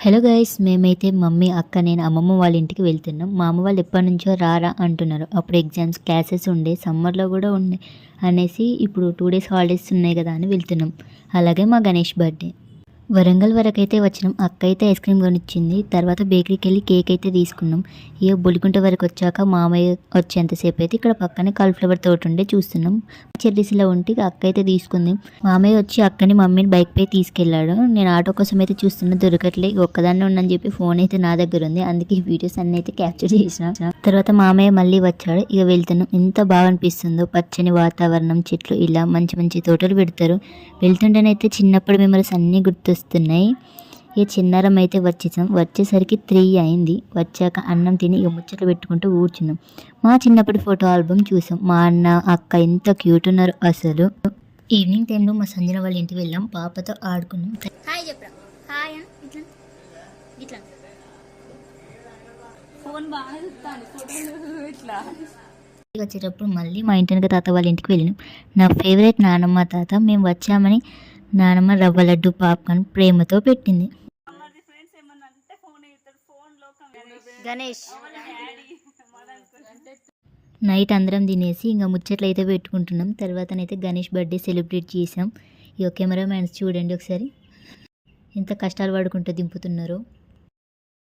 Hello guys, మేమైతే mummy అక్క నేను అమ్మమ్మ వాళ్ళ ఇంటికి వెళ్తున్నాం. మా అమ్మ వాళ్ళు ఎప్పటి నుంచో రారా అంటున్నారు. అప్పుడు ఎగ్జామ్స్ క్లాసెస్ ఉండే, సమ్మర్లో కూడా ఉండే అనేసి ఇప్పుడు 2 days హాలిడేస్ ఉన్నాయి కదా అని వెళ్తున్నాం. అలాగే మా గణేష్ బర్త్డే. వరంగల్ వరకు అయితే వచ్చినాం. అక్క అయితే ఐస్ క్రీమ్ కొనిచ్చింది. తర్వాత బేకరీకి వెళ్ళి కేక్ అయితే తీసుకున్నాం. ఇక బొలికుంట వరకు వచ్చాక మామయ్య వచ్చేంతసేపు అయితే ఇక్కడ పక్కనే కాలిఫ్లవర్ తోట ఉండే చూస్తున్నాం. చెర్రీస్లో ఉంటే అక్క అయితే తీసుకుంది. మామయ్య వచ్చి అక్కని మమ్మీని బైక్ పై తీసుకెళ్ళాడు. నేను ఆటో కోసం అయితే చూస్తున్నా, దొరకట్లే. ఒక్కదాన్ని ఉండని చెప్పి ఫోన్ అయితే నా దగ్గర ఉంది, అందుకే ఈ వీడియోస్ అన్ని అయితే క్యాప్చర్ చేసిన. తర్వాత మామయ్య మళ్ళీ వచ్చాడు. ఇక వెళ్తున్నాం. ఎంత బాగా అనిపిస్తుందో, పచ్చని వాతావరణం, చెట్లు, ఇలా మంచి మంచి తోటలు పెడతారు. వెళ్తుంటేనైతే చిన్నప్పుడు మెమరీస్ అన్నీ గుర్తొస్తున్నాయి. ఇక చిన్నారం అయితే వచ్చేసరికి 3 అయింది. వచ్చాక అన్నం తిని ఇక ముచ్చట్లు పెట్టుకుంటూ కూర్చున్నాం. మా చిన్నప్పటి ఫోటో ఆల్బమ్ చూసాం. మా అన్న అక్క ఎంత క్యూట్ ఉన్నారు అసలు. ఈవినింగ్ టైంలో మా సంజన వాళ్ళ ఇంటికి వెళ్ళాం. పాపతో ఆడుకున్నాం. హాయ్ చెప్పరా. హాయ్ ఇట్లా ఇట్లా ఫోన్ బాగా చూస్తాను ఫోటోలు ఇట్లా. వచ్చేటప్పుడు మళ్ళీ మా ఇంటి వెనక తాత వాళ్ళ ఇంటికి వెళ్ళినాం. నా ఫేవరెట్ నానమ్మ తాత. మేము వచ్చామని నానమ్మ రవ్వ లడ్డు పాప్కార్న్ ప్రేమతో పెట్టింది. గణేష్ నైట్ అందరం తినేసి ఇంకా ముచ్చట్లు అయితే పెట్టుకుంటున్నాం. తర్వాతనైతే గణేష్ బర్త్డే సెలబ్రేట్ చేసాం. ఈ కెమెరా మ్యాన్స్ చూడండి ఒకసారి ఎంత కష్టాలు పడుకుంటూ దింపుతున్నారో.